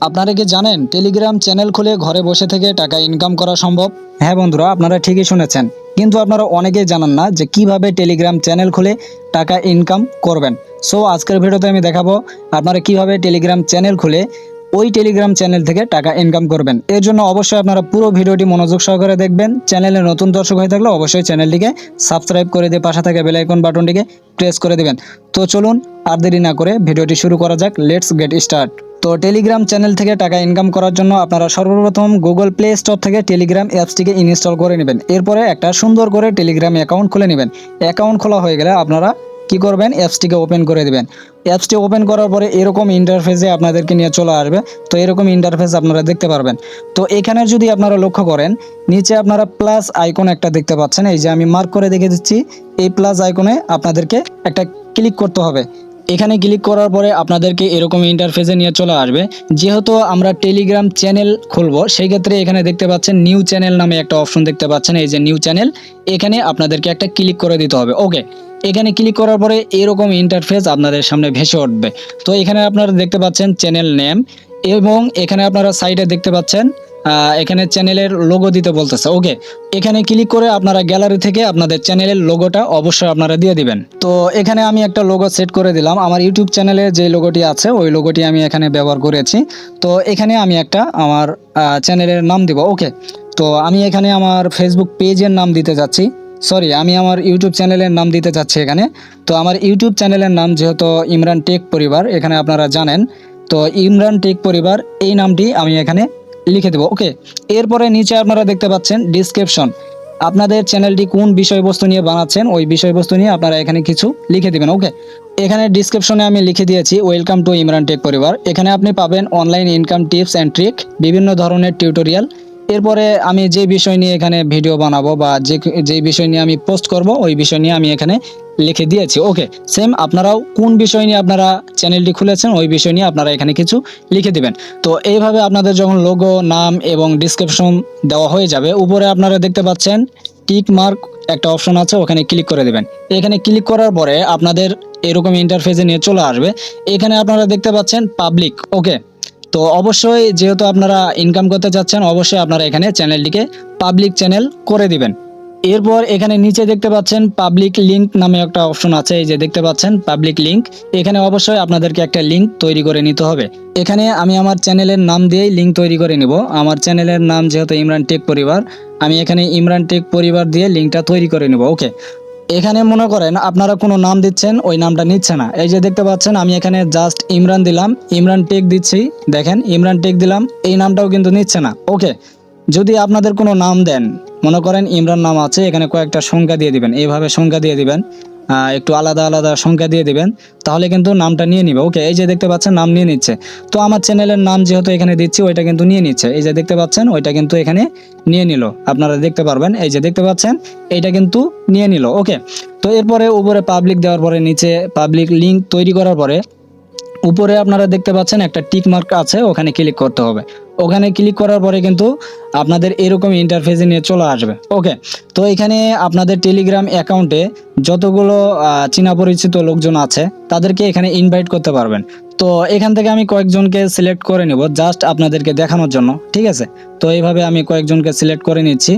আপনারা কি জানেন টেলিগ্রাম চ্যানেল খুলে ঘরে বসে থেকে টাকা ইনকাম করা সম্ভব? হ্যাঁ বন্ধুরা, আপনারা ঠিকই শুনেছেন। কিন্তু আপনারা অনেকেই জানেন না যে কিভাবে টেলিগ্রাম চ্যানেল খুলে টাকা ইনকাম করবেন। সো আজকের ভিডিওতে আমি দেখাবো আপনারা কিভাবে টেলিগ্রাম চ্যানেল খুলে ওই টেলিগ্রাম চ্যানেল থেকে টাকা ইনকাম করবেন। এর জন্য অবশ্যই আপনারা পুরো ভিডিওটি মনোযোগ সহকারে দেখবেন। চ্যানেলে নতুন দর্শক হয়ে থাকলে অবশ্যই চ্যানেলটিকে সাবস্ক্রাইব করে দিয়ে পাশে থাকা বেল আইকন বাটনটিকে প্রেস করে দিবেন। তো চলুন আর দেরি না করে ভিডিওটি শুরু করা যাক। Let's get start. তো টেলিগ্রাম চ্যানেল থেকে টাকা ইনকাম করার জন্য আপনারা সর্বপ্রথম গুগল প্লে স্টোর থেকে টেলিগ্রাম অ্যাপসটিকে ইনস্টল করে নেবেন। এরপরে একটা সুন্দর করে টেলিগ্রাম অ্যাকাউন্ট খুলে নেবেন। অ্যাকাউন্ট খোলা হয়ে গেলে আপনারা কি করবেন, অ্যাপসটিকে ওপেন করে দিবেন। অ্যাপসটি ওপেন করার পরে এরকম ইন্টারফেসে আপনাদেরকে নিয়ে চলে আসবে। তো এরকম ইন্টারফেস আপনারা দেখতে পারবেন। তো এখানে যদি আপনারা লক্ষ্য করেন, নিচে আপনারা প্লাস আইকন একটা দেখতে পাচ্ছেন। এই যে আমি মার্ক করে দেখে দিচ্ছি, এই প্লাস আইকনে আপনাদেরকে একটা ক্লিক করতে হবে। এখানে ক্লিক করার পরে আপনাদেরকে এরকম ইন্টারফেসে নিয়ে চলে আসবে। যেহেতু আমরা টেলিগ্রাম চ্যানেল খুলবো, সেই ক্ষেত্রে এখানে দেখতে পাচ্ছেন নিউ চ্যানেল নামে একটা অপশন দেখতে পাচ্ছেন। এই যে নিউ চ্যানেল, এখানে আপনাদেরকে একটা ক্লিক করে দিতে হবে। ওকে, এখানে ক্লিক করার পরে এরকম ইন্টারফেস আপনাদের সামনে ভেসে উঠবে। তো এখানে আপনারা দেখতে পাচ্ছেন চ্যানেল নেম, এবং এখানে আপনারা সাইডে দেখতে পাচ্ছেন এখানে চ্যানেলের লোগো দিতে বলতেছে। ওকে, এখানে ক্লিক করে আপনারা গ্যালারি থেকে আপনাদের চ্যানেলের লোগোটা অবশ্যই আপনারা দিয়ে দিবেন। তো এখানে আমি একটা লোগো সেট করে দিলাম। আমার ইউটিউব চ্যানেলে যে লোগোটি আছে ওই লোগোটি আমি এখানে ব্যবহার করেছি। তো এখানে আমি একটা আমার চ্যানেলের নাম দিব। ওকে, তো আমি এখানে আমার ফেসবুক পেজের নাম দিতে যাচ্ছি। সরি, আমি আমার ইউটিউব চ্যানেলের নাম দিতে চাচ্ছি এখানে। তো আমার ইউটিউব চ্যানেলের নাম যেহেতু ইমরান টেক পরিবার, এখানে আপনারা জানেন। তো ইমরান টেক পরিবার এই নামটি আমি এখানে লিখে দেবো। ওকে, এরপরে নিচে আপনারা দেখতে পাচ্ছেন ডিসক্রিপশন। আপনাদের চ্যানেলটি কোন বিষয়বস্তু নিয়ে বানাচ্ছেন ওই বিষয়বস্তু নিয়ে আপনারা এখানে কিছু লিখে দিবেন। ওকে, এখানে ডিসক্রিপশনে আমি লিখে দিয়েছি ওয়েলকাম টু ইমরান টেক পরিবার। এখানে আপনি পাবেন online income tips and trick, বিভিন্ন ধরনের টিউটোরিয়াল। এরপরে আমি যে বিষয় নিয়ে এখানে ভিডিও বানাবো বা যে বিষয় নিয়ে আমি পোস্ট করব ওই বিষয় নিয়ে আমি এখানে লিখে দিয়েছি। ওকে, সেম আপনারাও কোন বিষয় নিয়ে আপনারা চ্যানেলটি খুলেছেন ওই বিষয় নিয়ে আপনারা এখানে কিছু লিখে দিবেন। তো এইভাবে আপনাদের যখন লোগো, নাম এবং ডিসক্রিপশন দেওয়া হয়ে যাবে, উপরে আপনারা দেখতে পাচ্ছেন টিক মার্ক একটা অপশন আছে, ওখানে ক্লিক করে দেবেন। এখানে ক্লিক করার পরে আপনাদের এরকম ইন্টারফেসে নিয়ে চলে আসবে। এখানে আপনারা দেখতে পাচ্ছেন পাবলিক। ওকে, তো অবশ্যই যেহেতু আপনারা ইনকাম করতে চাচ্ছেন, অবশ্যই আপনারা এখানে চ্যানেলটিকে পাবলিক চ্যানেল করে দিবেন। এরপর এখানে নিচে দেখতে পাচ্ছেন পাবলিক লিংক নামে একটা অপশন আছে। এই যে দেখতে পাচ্ছেন পাবলিক লিংক, এখানে অবশ্যই আপনাদেরকে একটা লিংক তৈরি করে নিতে হবে। এখানে আমি আমার চ্যানেলের নাম দিয়েই লিংক তৈরি করে নিব। আমার চ্যানেলের নাম যেহেতু ইমরান টেক পরিবার, আমি এখানে ইমরান টেক পরিবার দিয়ে লিংকটা তৈরি করে নিব। ওকে, এখানে মনে করেন আপনারা কোনো নাম দিচ্ছেন, ওই নামটা নিচ্ছে না। এই যে দেখতে পাচ্ছেন আমি এখানে জাস্ট ইমরান দিলাম, ইমরান টেক দিচ্ছি, দেখেন ইমরান টেক দিলাম, এই নামটাও কিন্তু নিচ্ছে না। ওকে, যদি আপনাদের কোনো নাম দেন, মনে করেন ইমরান নাম আছে, এখানে কয়েকটা সংখ্যা দিয়ে দিবেন, এইভাবে সংখ্যা দিয়ে দিবেন, একটু আলাদা আলাদা সংখ্যা দিয়ে দিবেন, তাহলে কিন্তু নামটা নিয়ে নিবে। ওকে, এই যে দেখতে পাচ্ছেন নাম নিয়ে নিচ্ছে। তো আমার চ্যানেলের নাম যেহেতু এখানে দিচ্ছি, ওইটা কিন্তু নিয়ে নিচ্ছে। এই যে দেখতে পাচ্ছেন ওইটা কিন্তু এখানে নিয়ে নিল, আপনারা দেখতে পারবেন। এই যে দেখতে পাচ্ছেন এইটা কিন্তু নিয়ে নিল। ওকে, তো এরপরে উপরে পাবলিক দেওয়ার পরে নিচে পাবলিক লিংক তৈরি করার পরে উপরে আপনারা দেখতে পাচ্ছেন একটা টিক মার্ক আছে, ওখানে ক্লিক করতে হবে। ওখানে ক্লিক করার পরে কিন্তু আপনাদের এরকম ইন্টারফেসে নিয়ে চলে আসবে। ওকে, তো এখানে আপনাদের টেলিগ্রাম অ্যাকাউন্টে যতগুলো চীনা পরিচিত লোকজন আছে তাদেরকে এখানে ইনভাইট করতে পারবেন। তো এখান থেকে আমি কয়েকজনকে সিলেক্ট করে নিব জাস্ট আপনাদেরকে দেখানোর জন্য, ঠিক আছে? তো এইভাবে আমি কয়েকজনকে সিলেক্ট করে নিচ্ছি।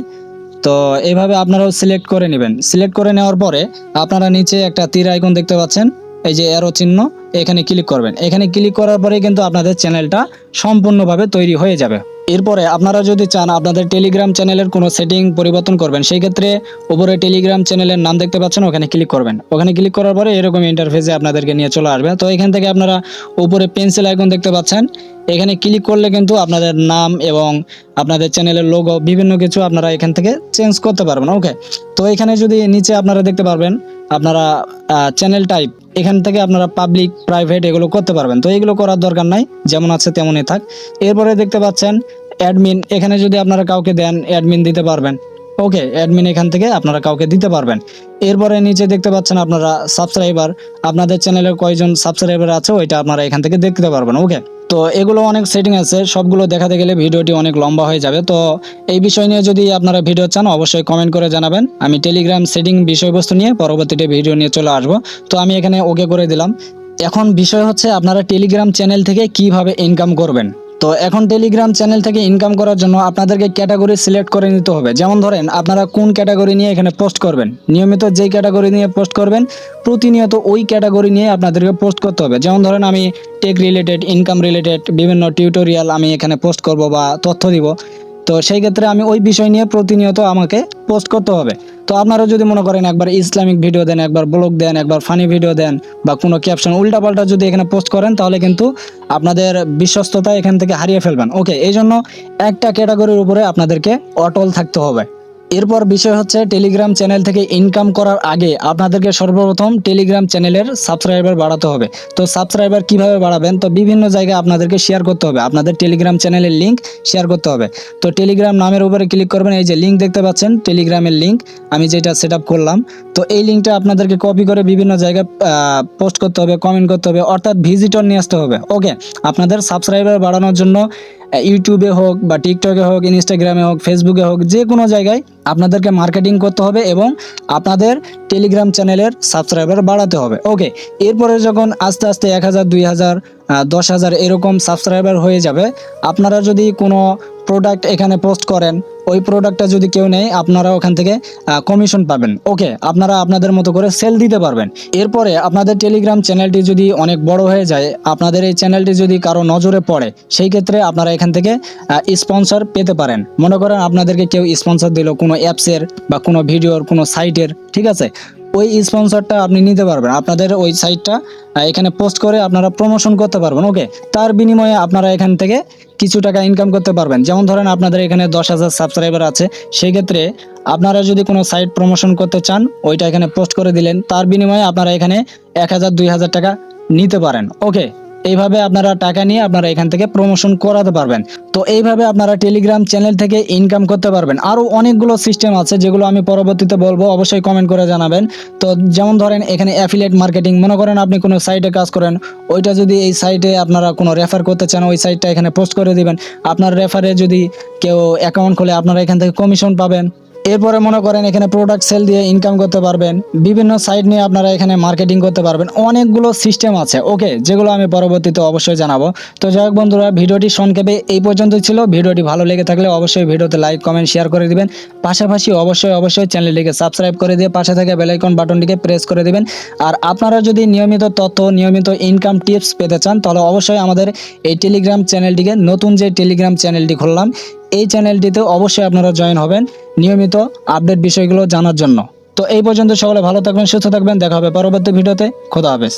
তো এইভাবে আপনারাও সিলেক্ট করে নেবেন। সিলেক্ট করে নেওয়ার পরে আপনারা নিচে একটা তীর আইকন দেখতে পাচ্ছেন, এই যে অ্যারো চিহ্ন, এখানে ক্লিক করবেন। এখানে ক্লিক করার পরে কিন্তু আপনাদের চ্যানেলটা সম্পূর্ণভাবে তৈরি হয়ে যাবে। এরপরে আপনারা যদি চান আপনাদের টেলিগ্রাম চ্যানেলের কোনো সেটিং পরিবর্তন করবেন, সেই ক্ষেত্রে উপরে টেলিগ্রাম চ্যানেলের নাম দেখতে পাচ্ছেন, ওখানে ক্লিক করবেন। ওখানে ক্লিক করার পরে এরকম ইন্টারফেসে আপনাদেরকে নিয়ে চলে আসবে। তো এখান থেকে আপনারা উপরে পেন্সিল আইকন দেখতে পাচ্ছেন, এখানে ক্লিক করলে কিন্তু আপনাদের নাম এবং আপনাদের চ্যানেলের লোগো বিভিন্ন কিছু আপনারা এখান থেকে চেঞ্জ করতে পারবেন। ওকে, তো এখানে যদি নিচে আপনারা দেখতে পারবেন আপনারা চ্যানেল টাইপ, এখান থেকে আপনারা পাবলিক, প্রাইভেট এগুলো করতে পারবেন। তো এগুলো করার দরকার নাই, যেমন আছে তেমনই থাক। এরপরে দেখতে পাচ্ছেন অ্যাডমিন, এখানে যদি আপনারা কাউকে দেন অ্যাডমিন দিতে পারবেন। ওকে, অ্যাডমিন এখান থেকে আপনারা কাউকে দিতে পারবেন। এরপরে নিচে দেখতে পাচ্ছেন আপনারা সাবস্ক্রাইবার, আপনাদের চ্যানেলের কয়জন সাবস্ক্রাইবার আছে ওইটা আপনারা এখান থেকে দেখতে পারবেন। ওকে, তো এগুলো অনেক সেটিং আছে, সবগুলো দেখাতে গেলে ভিডিওটি অনেক লম্বা হয়ে যাবে। তো এই বিষয় নিয়ে যদি আপনারা ভিডিও চান অবশ্যই কমেন্ট করে জানাবেন। আমি টেলিগ্রাম সেটিং বিষয়বস্তু নিয়ে পরবর্তীতে ভিডিও নিয়ে চলে আসবো। তো আমি এখানে ওকে করে দিলাম। এখন বিষয় হচ্ছে আপনারা টেলিগ্রাম চ্যানেল থেকে কিভাবে ইনকাম করবেন। তো এখন টেলিগ্রাম চ্যানেল থেকে ইনকাম করার জন্য আপনাদেরকে ক্যাটাগরি সিলেক্ট করে নিতে হবে। যেমন ধরেন আপনারা কোন ক্যাটাগরি নিয়ে এখানে পোস্ট করবেন, নিয়মিত যেই ক্যাটাগরি নিয়ে পোস্ট করবেন প্রতিনিয়ত ওই ক্যাটাগরি নিয়ে আপনাদেরকে পোস্ট করতে হবে। যেমন ধরেন আমি টেক রিলেটেড, ইনকাম রিলেটেড বিভিন্ন টিউটোরিয়াল আমি এখানে পোস্ট করব বা তথ্য দিব। তো সেই ক্ষেত্রে আমি ওই বিষয় নিয়ে প্রতিনিয়ত আমাকে পোস্ট করতে হবে। তো আপনারা যদি মনে করেন একবার ইসলামিক ভিডিও দেন, একবার ব্লগ দেন, একবার ফানি ভিডিও দেন বা কোনো ক্যাপশন উল্টাপাল্টা যদি এখানে পোস্ট করেন তাহলে কিন্তু আপনাদের বিশ্বস্ততা এখান থেকে হারিয়ে ফেলবেন। ওকে, এই জন্য একটা ক্যাটাগরির উপরে আপনাদেরকে অটল থাকতে হবে। এরপর বিষয় হচ্ছে টেলিগ্রাম চ্যানেল থেকে ইনকাম করার আগে আপনাদেরকে সর্বপ্রথম টেলিগ্রাম চ্যানেলের সাবস্ক্রাইবার বাড়াতে হবে। তো সাবস্ক্রাইবার কিভাবে বাড়াবেন, তো বিভিন্ন জায়গায় আপনাদেরকে শেয়ার করতে হবে, আপনাদের টেলিগ্রাম চ্যানেলের লিঙ্ক শেয়ার করতে হবে। তো টেলিগ্রাম নামের উপরে ক্লিক করবেন, এই যে লিঙ্ক দেখতে পাচ্ছেন টেলিগ্রামের লিঙ্ক আমি যেটা সেট আপ করলাম। তো এই লিঙ্কটা আপনাদেরকে কপি করে বিভিন্ন জায়গায় পোস্ট করতে হবে, কমেন্ট করতে হবে, অর্থাৎ ভিজিটর নিয়ে আসতে হবে। ওকে, আপনাদের সাবস্ক্রাইবার বাড়ানোর জন্য ইউটিউবে হোক বা টিকটকে হোক, ইনস্টাগ্রামে হোক, ফেসবুকে হোক, যে কোনো জায়গায় আপনাদেরকে মার্কেটিং করতে হবে এবং আপনাদের টেলিগ্রাম চ্যানেলের সাবস্ক্রাইবার বাড়াতে হবে। ওকে, এরপরে যখন আস্তে আস্তে 1000, 2000, 10,000 এরকম সাবস্ক্রাইবার হয়ে যাবে, আপনারা যদি কোনো প্রোডাক্ট এখানে পোস্ট করেন, ওই প্রোডাক্টটা যদি কেউ নেয় আপনারা ওখান থেকে কমিশন পাবেন। ওকে, আপনারা আপনাদের মতো করে সেল দিতে পারবেন। এরপরে আপনাদের টেলিগ্রাম চ্যানেলটি যদি অনেক বড় হয়ে যায়, আপনাদের এই চ্যানেলটি যদি কারো নজরে পড়ে, সেই ক্ষেত্রে আপনারা এখান থেকে স্পন্সর পেতে পারেন। মনে করেন আপনাদেরকে কেউ স্পন্সর দিল কোনো অ্যাপসের বা কোনো ভিডিওর, কোনো সাইটের, ঠিক আছে, ওই স্পন্সরটা আপনি নিতে পারবেন। আপনাদের ওই সাইটটা এখানে পোস্ট করে আপনারা প্রমোশন করতে পারবেন। ওকে, তার বিনিময়ে আপনারা এখান থেকে কিছু টাকা ইনকাম করতে পারবেন। যেমন ধরেন আপনাদের এখানে 10,000 সাবস্ক্রাইবার আছে, সেই ক্ষেত্রে আপনারা যদি কোনো সাইট প্রমোশন করতে চান, ওইটা এখানে পোস্ট করে দিলেন, তার বিনিময়ে আপনারা এখানে 1,000, 2,000 টাকা নিতে পারেন। ওকে, এইভাবে আপনারা টাকা নিয়ে আপনারা এখান থেকে প্রমোশন করাতে পারবেন। তো এইভাবে আপনারা টেলিগ্রাম চ্যানেল থেকে ইনকাম করতে পারবেন। আরও অনেকগুলো সিস্টেম আছে যেগুলো আমি পরবর্তীতে বলবো, অবশ্যই কমেন্ট করে জানাবেন। তো যেমন ধরেন এখানে অ্যাফিলিয়েট মার্কেটিং, মনে করেন আপনি কোনো সাইটে কাজ করেন, ওইটা যদি এই সাইটে আপনারা কোনো রেফার করতে চান, ওই সাইটটা এখানে পোস্ট করে দিবেন। আপনার রেফারে যদি কেউ অ্যাকাউন্ট খোলে আপনারা এখান থেকে কমিশন পাবেন। এরপরে মনে করেন এখানে প্রোডাক্ট সেল দিয়ে ইনকাম করতে পারবেন, বিভিন্ন সাইট নিয়ে আপনারা এখানে মার্কেটিং করতে পারবেন। অনেকগুলো সিস্টেম আছে, ওকে, যেগুলো আমি পরবর্তীতে অবশ্যই জানাবো। তো যাই হোক বন্ধুরা, ভিডিওটি সংক্ষেপে এই পর্যন্তই ছিল। ভিডিওটি ভালো লেগে থাকলে অবশ্যই ভিডিওতে লাইক, কমেন্ট, শেয়ার করে দিবেন। পাশাপাশি অবশ্যই চ্যানেলটিকে সাবস্ক্রাইব করে দিয়ে পাশে থাকা বেল আইকন বাটনটিকে প্রেস করে দিবেন। আর আপনারা যদি নিয়মিত তথ্য, নিয়মিত ইনকাম টিপস পেতে চান, তাহলে অবশ্যই আমাদের এই টেলিগ্রাম চ্যানেলটিকে, নতুন যে টেলিগ্রাম চ্যানেলটি খুললাম, এই চ্যানেলটিতে অবশ্যই আপনারা জয়েন হবেন নিয়মিত আপডেট বিষয়গুলো জানার জন্য। তো এই পর্যন্ত সকলে ভালো থাকবেন, সুস্থ থাকবেন, দেখা হবে পরবর্তী ভিডিওতে। খোদা হাফেজ।